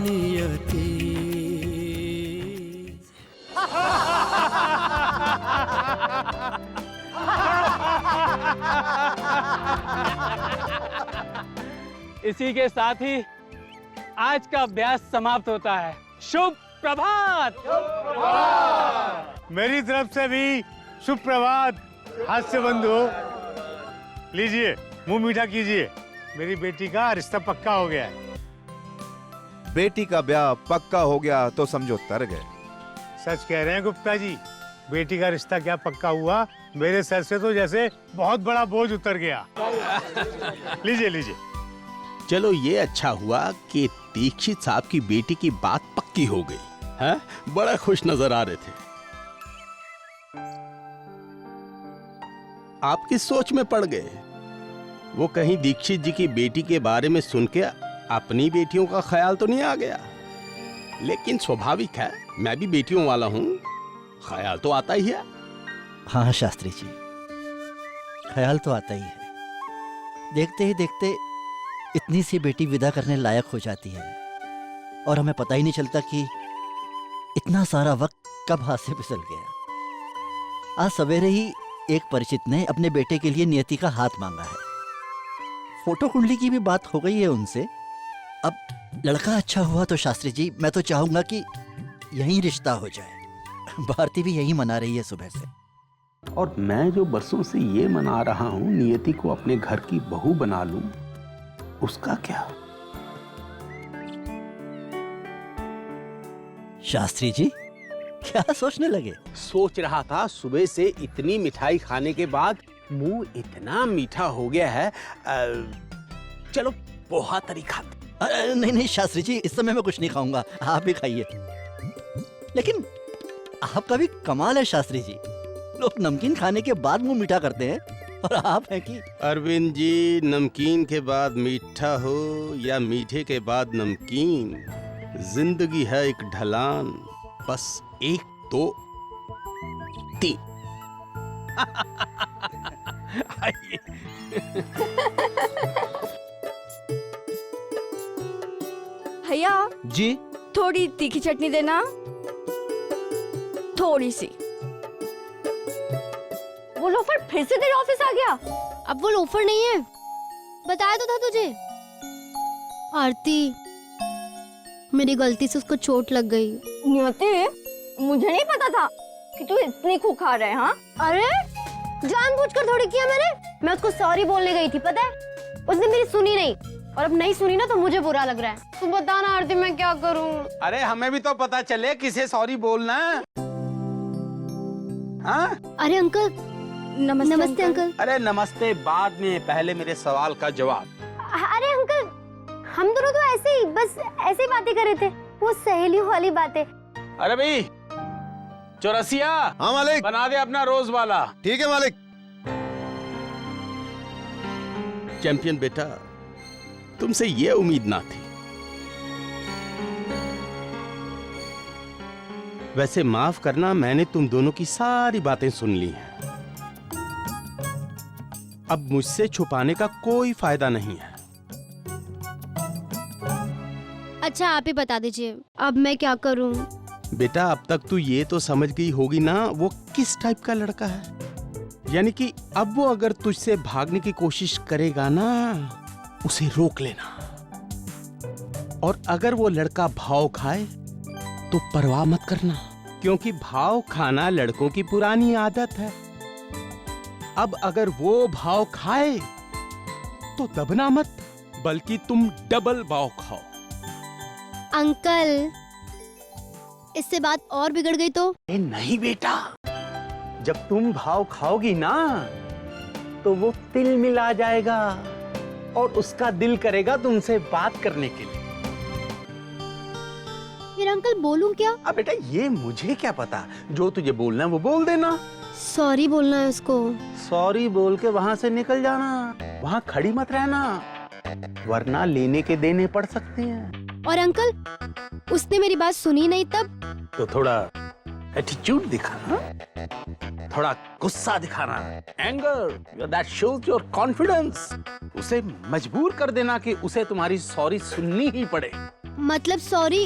नियति। इसी के साथ ही आज का अभ्यास समाप्त होता है। शुभ प्रभात। मेरी तरफ से भी शुभ प्रभात। हास्य बंधु, लीजिए मुंह मीठा कीजिए। मेरी बेटी का रिश्ता पक्का हो गया है। बेटी का ब्याह पक्का हो गया तो समझो तर गए। सच कह रहे हैं गुप्ता जी, बेटी का रिश्ता क्या पक्का हुआ, मेरे सर से तो जैसे बहुत बड़ा बोझ उतर गया। लीजिए लीजिए। चलो ये अच्छा हुआ कि दीक्षित साहब की बेटी की बात पक्की हो गई है। बड़ा खुश नजर आ रहे थे। आपकी सोच में पड़ गए। वो कहीं दीक्षित जी की बेटी के बारे में सुन के अपनी बेटियों का ख्याल तो नहीं आ गया। लेकिन स्वाभाविक है, मैं भी बेटियों वाला हूँ, ख्याल तो आता ही है। हाँ शास्त्री जी, ख्याल तो आता ही है। देखते ही देखते इतनी सी बेटी विदा करने लायक हो जाती है और हमें पता ही नहीं चलता कि इतना सारा वक्त कब हाथ से फिसल गया। आज सवेरे ही एक परिचित ने अपने बेटे के लिए नियति का हाथ मांगा है। फोटो कुंडली की भी बात हो गई है उनसे। अब लड़का अच्छा हुआ तो शास्त्री जी मैं तो चाहूंगा कि यहीं रिश्ता हो जाए। भारती भी यही मना रही है सुबह से। और मैं जो बरसों से ये मना रहा हूँ नियति को अपने घर की बहू बना लूं, उसका क्या? शास्त्री जी क्या सोचने लगे? सोच रहा था सुबह से इतनी मिठाई खाने के बाद मुंह इतना मीठा हो गया है। चलो पोहा तरी खाते। नहीं नहीं शास्त्री जी, इस समय मैं कुछ नहीं खाऊंगा, आप ही खाइए। लेकिन आपका भी कमाल है शास्त्री जी, लोग नमकीन खाने के बाद मुंह मीठा करते हैं और आप हैं कि। अरविंद जी, नमकीन के बाद मीठा हो या मीठे के बाद नमकीन, जिंदगी है एक ढलान, बस 1 2 3। भैया जी थोड़ी तीखी चटनी देना, थोड़ी सी। वो लोफर फिर से तेरे ऑफिस आ गया। अब वो लोफर नहीं है, बताया तो था तुझे। आरती, मेरी गलती से उसको चोट लग गई। नियति, मुझे नहीं पता था कि तू इतनी खूंखार है। हाँ अरे जानबूझकर थोड़ी किया मैंने। मैं उसको सॉरी बोलने गई थी, पता है, उसने मेरी सुनी नहीं, और अब नहीं सुनी ना तो मुझे बुरा लग रहा है। तू बता ना आरती, मैं क्या करूं? अरे हमें भी तो पता चले किसे सॉरी बोलना है। हाँ? अरे अंकल, नमस्ते अंकल। अरे नमस्ते बाद में, पहले मेरे सवाल का जवाब। अरे अंकल, हम दोनों तो ऐसे ही बस ऐसे ही बातें कर रहे थे, वो सहेलियों वाली बातें। अरे भाई चौरसिया, हाँ मालिक। बना दे अपना रोज वाला। ठीक है मालिक। चैंपियन बेटा, तुमसे ये उम्मीद ना थी। वैसे माफ करना, मैंने तुम दोनों की सारी बातें सुन ली हैं। अब मुझसे छुपाने का कोई फायदा नहीं है। अच्छा आप ही बता दीजिए, अब मैं क्या करूं? बेटा अब तक तू ये तो समझ गई होगी ना वो किस टाइप का लड़का है। यानी कि अब वो अगर तुझसे भागने की कोशिश करेगा ना, उसे रोक लेना। और अगर वो लड़का भाव खाए तो परवाह मत करना, क्योंकि भाव खाना लड़कों की पुरानी आदत है। अब अगर वो भाव खाए तो दबना मत, बल्कि तुम डबल भाव खाओ। अंकल, इससे बात और बिगड़ गई तो? नहीं बेटा, जब तुम भाव खाओगी ना तो वो तिल मिला जाएगा और उसका दिल करेगा तुमसे बात करने के लिए। फिर अंकल बोलूं क्या? अब बेटा ये मुझे क्या पता, जो तुझे बोलना है वो बोल देना। सॉरी बोलना है उसको। सॉरी बोल के वहां से निकल जाना, वहां खड़ी मत रहना, वरना लेने के देने पड़ सकते हैं। और अंकल, उसने मेरी बात सुनी नहीं तब? तो थोड़ा एटीट्यूड दिखाना, थोड़ा गुस्सा दिखाना, anger that shows your confidence. उसे मजबूर कर देना कि उसे तुम्हारी सॉरी सुननी ही पड़े। मतलब सॉरी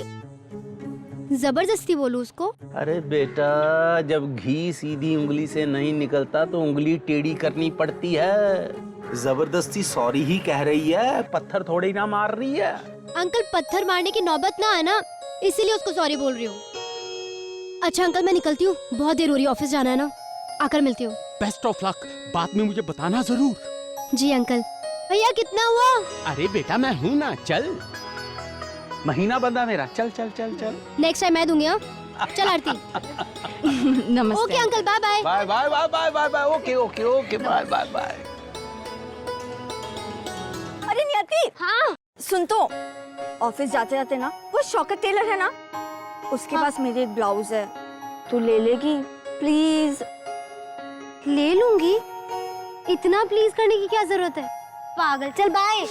जबरदस्ती बोलूं उसको? अरे बेटा, जब घी सीधी उंगली से नहीं निकलता तो उंगली टेढ़ी करनी पड़ती है। जबरदस्ती सॉरी ही कह रही है, पत्थर थोड़ी ना मार रही है। अंकल पत्थर मारने की नौबत ना है ना, इसीलिए उसको सॉरी बोल रही हूँ। अच्छा अंकल मैं निकलती हूँ, बहुत देर हो रही है, ऑफिस जाना है ना, आकर मिलती हूँ। बेस्ट ऑफ लक, बाद में मुझे बताना जरूर। जी अंकल। भैया कितना हुआ? अरे बेटा मैं हूँ ना, चल। महीना बंदा मेरा, चल चल चल चल। नेक्स्ट टाइम मैं दूंगी। हाँ चल आरती। नमस्ते। Okay uncle, bye bye. Bye bye bye bye bye bye. Okay okay okay, bye bye bye. अरे नियति, हाँ सुन तो, ऑफिस जाते जाते ना वो शौकत टेलर है ना, उसके पास मेरी एक ब्लाउज है, तू ले लेगी प्लीज? ले लूंगी, इतना प्लीज करने की क्या जरूरत है? पागल, चल बाय।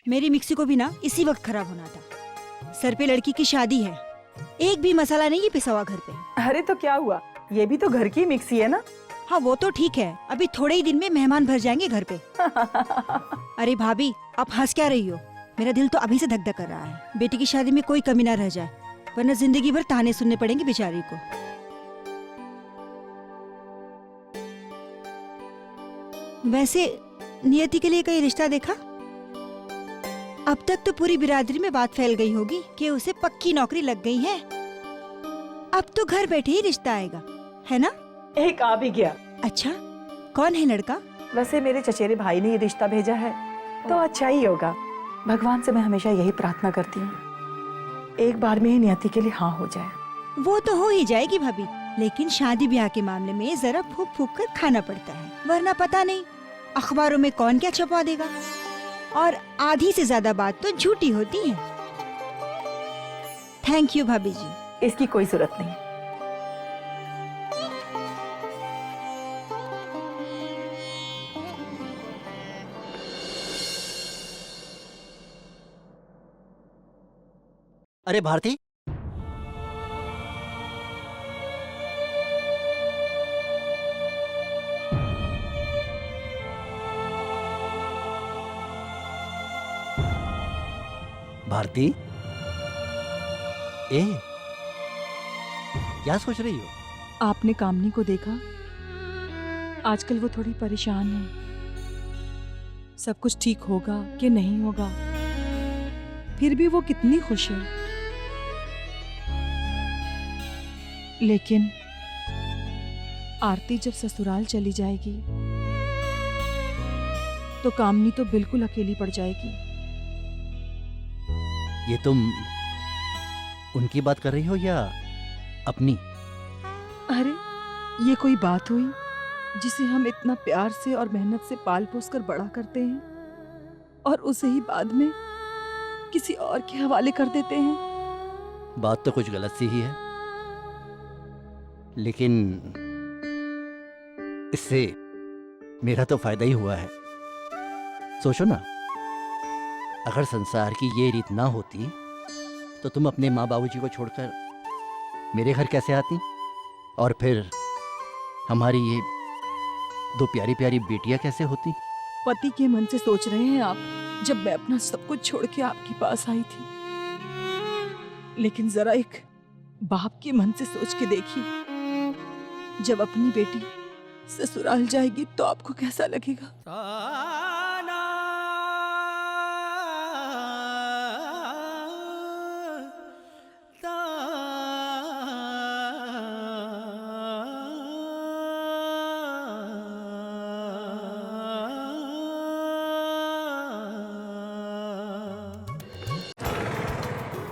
मेरी मिक्सी को भी ना इसी वक्त खराब होना था। सर पे लड़की की शादी है, एक भी मसाला नहीं पिसा हुआ घर पे। अरे तो क्या हुआ, ये भी तो घर की मिक्सी है ना। हाँ वो तो ठीक है, अभी थोड़े ही दिन में मेहमान भर जाएंगे घर पे। अरे भाभी आप हंस क्या रही हो? मेरा दिल तो अभी से धक धक कर रहा है। बेटी की शादी में कोई कमी ना रह जाए, वरना जिंदगी भर ताने सुनने पड़ेंगे बेचारी को। वैसे नियति के लिए कोई रिश्ता देखा? अब तक तो पूरी बिरादरी में बात फैल गई होगी कि उसे पक्की नौकरी लग गई है। अब तो घर बैठे ही रिश्ता आएगा, है ना? एक आ भी गया। अच्छा, कौन है लड़का? वैसे मेरे चचेरे भाई ने ये रिश्ता भेजा है, तो अच्छा ही होगा। भगवान से मैं हमेशा यही प्रार्थना करती हूँ, एक बार में ही नियति के लिए हाँ हो जाए। वो तो हो ही जाएगी भाभी, लेकिन शादी ब्याह के मामले में जरा फूक फूक कर खाना पड़ता है, वरना पता नहीं अखबारों में कौन क्या छपवा देगा। और आधी से ज्यादा बात तो झूठी होती है। थैंक यू भाभी जी। इसकी कोई जरूरत नहीं। अरे भारती, भारती, ए क्या सोच रही हो? आपने कामनी को देखा? आजकल वो थोड़ी परेशान है। सब कुछ ठीक होगा कि नहीं होगा, फिर भी वो कितनी खुश है। लेकिन आरती जब ससुराल चली जाएगी तो कामनी तो बिल्कुल अकेली पड़ जाएगी। ये तुम उनकी बात कर रही हो या अपनी? अरे ये कोई बात हुई जिसे हम इतना प्यार से और मेहनत से पाल पोस कर बड़ा करते हैं, और उसे ही बाद में किसी और के हवाले कर देते हैं। बात तो कुछ गलत सी ही है, लेकिन इससे मेरा तो फायदा ही हुआ है। सोचो ना, अगर संसार की ये रीत ना होती तो तुम अपने माँ बाबूजी को छोड़कर मेरे घर कैसे आती, और फिर हमारी ये दो प्यारी प्यारी बेटियां कैसे होती? पति के मन से सोच रहे हैं आप, जब मैं अपना सब कुछ छोड़ के आपके पास आई थी। लेकिन जरा एक बाप के मन से सोच के देखिए, जब अपनी बेटी ससुराल जाएगी तो आपको कैसा लगेगा?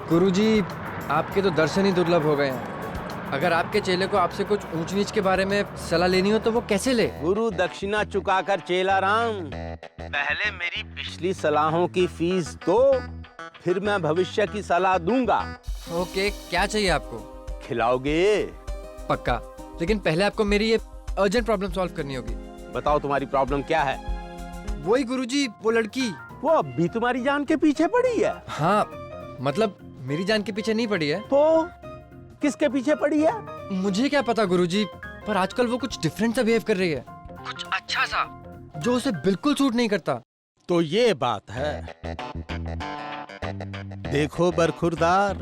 गुरुजी, आपके तो दर्शन ही दुर्लभ हो गए हैं। अगर आपके चेले को आपसे कुछ ऊंच नीच के बारे में सलाह लेनी हो तो वो कैसे ले? गुरु दक्षिणा चुकाकर चेला राम, पहले मेरी पिछली सलाहों की फीस दो, फिर मैं भविष्य की सलाह दूंगा। ओके, क्या चाहिए आपको? खिलाओगे? पक्का, लेकिन पहले आपको मेरी ये अर्जेंट प्रॉब्लम सॉल्व करनी होगी। बताओ तुम्हारी प्रॉब्लम क्या है? वही गुरुजी, वो लड़की। वो अभी तुम्हारी जान के पीछे पड़ी है? हाँ, मतलब मेरी जान के पीछे नहीं पड़ी है। तो किसके पीछे पड़ी है? मुझे क्या पता गुरुजी, पर आजकल वो कुछ डिफरेंट सा बिहेव कर रही है, कुछ अच्छा सा जो उसे बिल्कुल सूट नहीं करता। तो ये बात है। देखो बरखुरदार,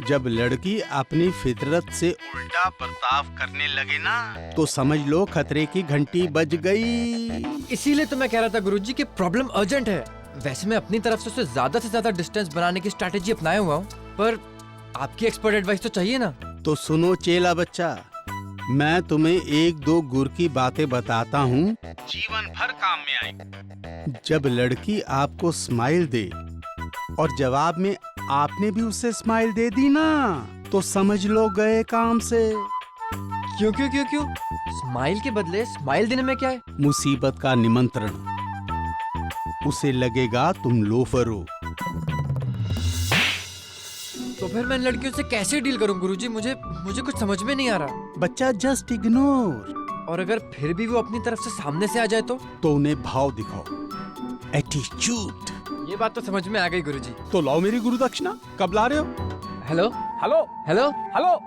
जब लड़की अपनी फितरत से उल्टा बर्ताव करने लगे ना तो समझ लो खतरे की घंटी बज गई। इसीलिए तो मैं कह रहा था गुरुजी कि प्रॉब्लम अर्जेंट है। वैसे मैं अपनी तरफ से ज्यादा डिस्टेंस बनाने की स्ट्रैटेजी अपनाया हुआ हूँ, पर आपकी एक्सपर्ट एडवाइस तो चाहिए ना। तो सुनो चेला बच्चा, मैं तुम्हें एक दो गुर की बातें बताता हूँ, जीवन भर काम में आएगी। जब लड़की आपको स्माइल दे और जवाब में आपने भी उसे स्माइल दे दी ना तो समझ लो गए काम से। क्यों क्यों क्यों क्यों? स्माइल के बदले स्माइल देने में क्या है? मुसीबत का निमंत्रण। उसे लगेगा तुम लोफर हो। तो फिर मैं इन लड़कियों से कैसे डील करूं गुरुजी? मुझे कुछ समझ में नहीं आ रहा। बच्चा जस्ट इग्नोर। और अगर फिर भी वो अपनी तरफ से सामने से आ जाए तो उन्हें भाव दिखाओ, एटीट्यूड। ये बात तो समझ में आ गई गुरुजी। तो लाओ मेरी गुरु दक्षिणा। कब ला रहे हो? Hello hello hello hello.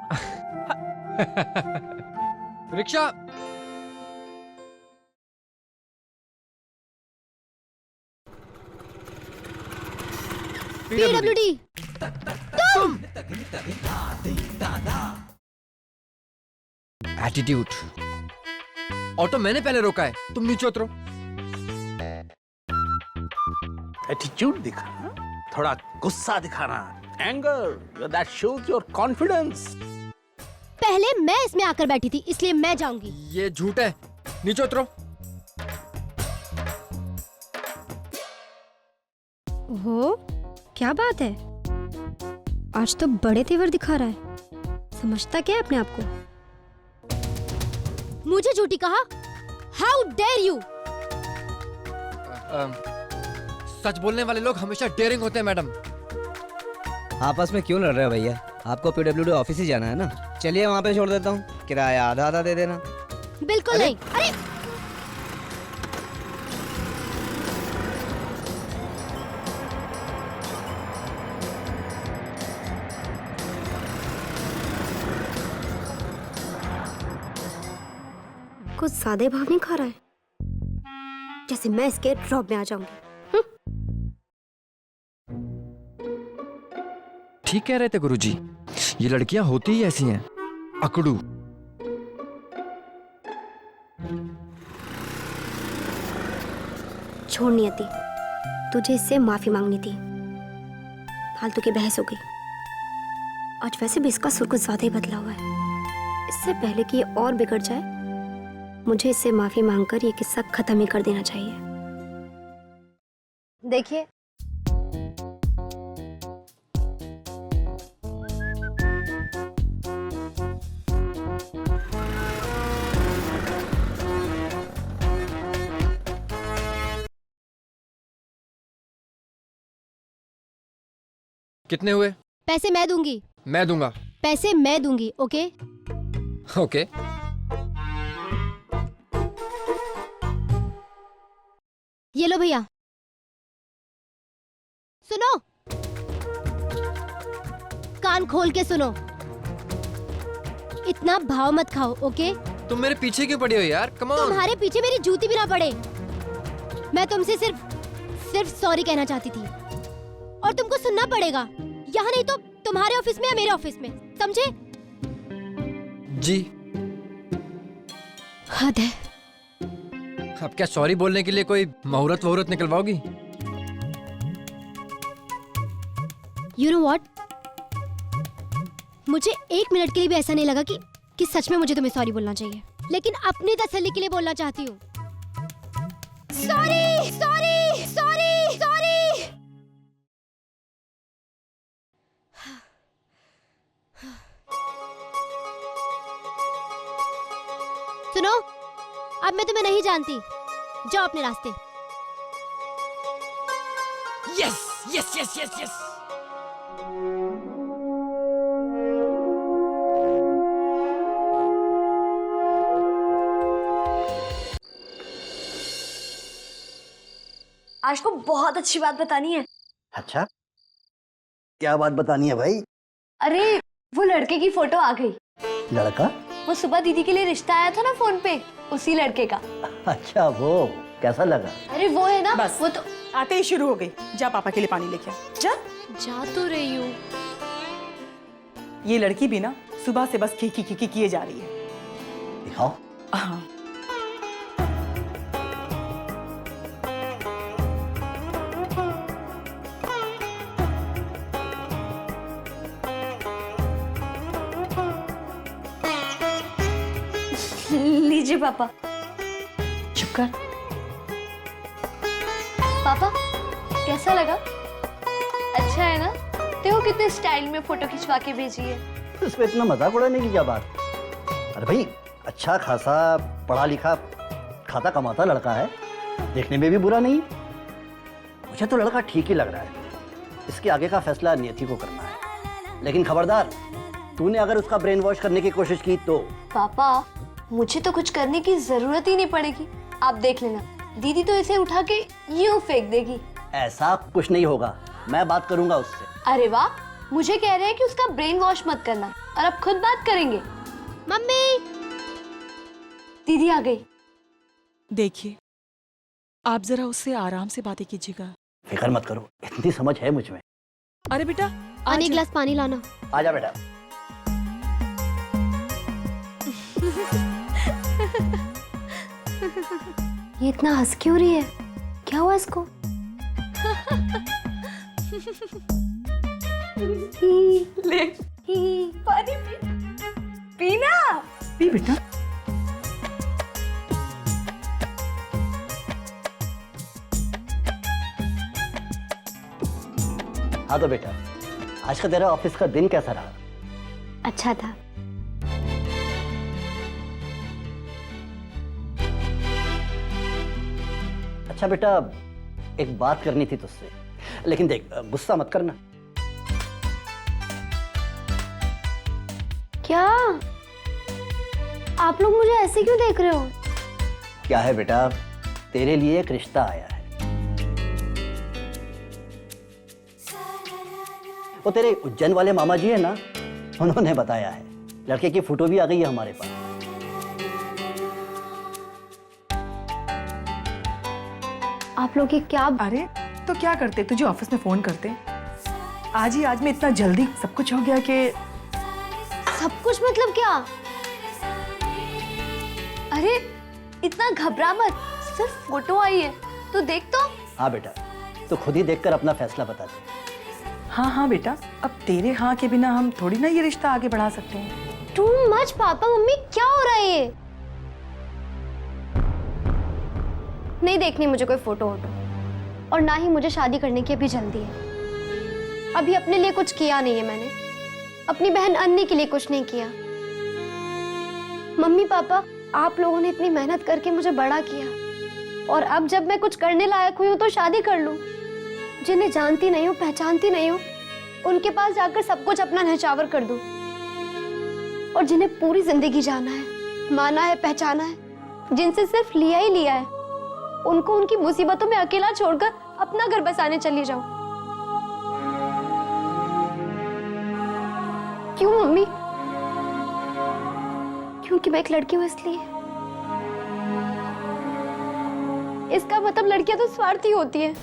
Rickshaw. PWD। Attitude. Auto मैंने पहले रोका है, तुम नीचे उतरो। एटीट्यूड दिखाना, थोड़ा गुस्सा दिखाना, anger, that shows your confidence. पहले मैं इसमें आकर बैठी थी इसलिए मैं जाऊंगी। ये झूठ है, नीचे उतरो। ओहो, क्या बात है, आज तो बड़े तेवर दिखा रहा है। समझता क्या है अपने आप को? मुझे झूठी कहा? How dare you! सच बोलने वाले लोग हमेशा डेयरिंग होते हैं मैडम। आपस में क्यों लड़ रहे हो भैया? आपको PWD ऑफिस ही जाना है ना? चलिए वहाँ पे छोड़ देता हूँ, किराया आधा आधा दे देना। बिल्कुल नहीं। अरे कुछ ज्यादा भाव नहीं खा रहा है, जैसे मैं इसके ड्रॉप में आ जाऊंगी। ठीक कह रहे थे गुरुजी, ये लड़कियां होती ही ऐसी हैं, अकड़ू। छोड़ नियति, तुझे इससे माफी मांगनी थी। फालतू की बहस हो गई। आज वैसे भी इसका सुर कुछ ज्यादा ही बदला हुआ है। इससे पहले कि ये और बिगड़ जाए, मुझे इससे माफी मांगकर ये किस्सा खत्म ही कर देना चाहिए। देखिए, कितने हुए? पैसे मैं दूंगी। मैं दूंगा। पैसे मैं दूंगी। Okay okay. ये लो भैया। सुनो, कान खोल के सुनो, इतना भाव मत खाओ। ओके? तुम मेरे पीछे क्यों पड़ी हो यार? Come on. तुम्हारे पीछे मेरी जूती भी ना पड़े। मैं तुमसे सिर्फ सॉरी कहना चाहती थी, और तुमको सुनना पड़ेगा। यहाँ नहीं तो तुम्हारे ऑफिस में या मेरे ऑफिस में, समझे? जी। हद है। अब क्या सॉरी बोलने के लिए कोई मुहूर्त वहूर्त निकलवाओगी? You know what? मुझे एक मिनट के लिए भी ऐसा नहीं लगा कि सच में मुझे तुम्हें सॉरी बोलना चाहिए, लेकिन अपनी तसल्ली के लिए बोलना चाहती हूँ। Sorry sorry sorry sorry. सुनो, अब मैं तुम्हें नहीं जानती, जाओ अपने रास्ते। Yes yes yes yes yes. आज को बहुत अच्छी बात बतानी है। अच्छा, क्या बात बतानी है भाई? अरे, वो लड़के की फोटो आ गई। लड़का? वो सुबह दीदी के लिए रिश्ता आया था ना फोन पे, उसी लड़के का। अच्छा, वो कैसा लगा? अरे वो है ना, बस वो तो आते ही शुरू हो गई। जा पापा के लिए पानी लेके आ। जा। जा तो रही हूँ। ये लड़की भी ना सुबह से बस खी किए जा रही है। दिखाओ। हाँ। लीजिए पापा। चुप कर। पापा कैसा लगा? अच्छा है ना? देखो कितने स्टाइल में फोटो खिंचवा के भेजी है। इसमें इतना मजाक उड़ाने की क्या बात? अरे भाई, अच्छा खासा पढ़ा लिखा खाता कमाता लड़का है, देखने में भी बुरा नहीं। मुझे तो लड़का ठीक ही लग रहा है। इसके आगे का फैसला नियति को करना है। लेकिन खबरदार, तूने अगर उसका ब्रेन वॉश करने की कोशिश की तो। पापा मुझे तो कुछ करने की जरूरत ही नहीं पड़ेगी। आप देख लेना, दीदी तो इसे उठा के यूं फेंक देगी। ऐसा कुछ नहीं होगा, मैं बात करूंगा उससे। अरे वाह, मुझे कह रहे हैं कि उसका ब्रेन वॉश मत करना और अब खुद बात करेंगे। मम्मी, दीदी आ गई। देखिए, आप जरा उससे आराम से बातें कीजिएगा। फिक्र मत करो, इतनी समझ है मुझ में। अरे बेटा, आने गिलास पानी लाना। आजा बेटा। ये इतना हंस क्यों रही है? क्या हुआ इसको? ले पानी पीना। पी बेटा। हाँ तो बेटा, आज का तेरा ऑफिस का दिन कैसा रहा? अच्छा था। अच्छा बेटा, एक बात करनी थी तुझसे, लेकिन देख, गुस्सा मत करना। क्या आप लोग मुझे ऐसे क्यों देख रहे हो? क्या है बेटा, तेरे लिए एक रिश्ता आया है। वो तेरे उज्जैन वाले मामा जी है ना, उन्होंने बताया है। लड़के की फोटो भी आ गई है हमारे पास। आप लोग ये क्या? अरे तो क्या करते, तुझे ऑफिस में फोन करते। आज में इतना जल्दी सब कुछ हो गया कि। सब कुछ मतलब क्या? अरे इतना घबरा मत, सिर्फ फोटो आई है तो देख तो। हाँ बेटा, तो खुद ही देखकर अपना फैसला बता दे। हाँ बेटा, अब तेरे हाँ के बिना हम थोड़ी ना ये रिश्ता आगे बढ़ा सकते हैं। टू मच पापा मम्मी, क्या हो रहा है ये? नहीं देखनी मुझे कोई फोटो वोटो, और ना ही मुझे शादी करने की अभी जल्दी है। अभी अपने लिए कुछ किया नहीं है मैंने, अपनी बहन अन्नी के लिए कुछ नहीं किया। मम्मी पापा, आप लोगों ने इतनी मेहनत करके मुझे बड़ा किया, और अब जब मैं कुछ करने लायक हुई हूँ तो शादी कर लूं। जिन्हें जानती नहीं हूँ, पहचानती नहीं हूँ, उनके पास जाकर सब कुछ अपना न्हौछावर कर दूं। और जिन्हें पूरी जिंदगी जाना है, माना है, पहचाना है, जिनसे सिर्फ लिया ही लिया है, उनको उनकी मुसीबतों में अकेला छोड़कर अपना घर बसाने चली जाऊं। क्यों मम्मी? क्योंकि मैं एक लड़की हूं इसलिए? इसका मतलब लड़कियां तो स्वार्थी होती हैं।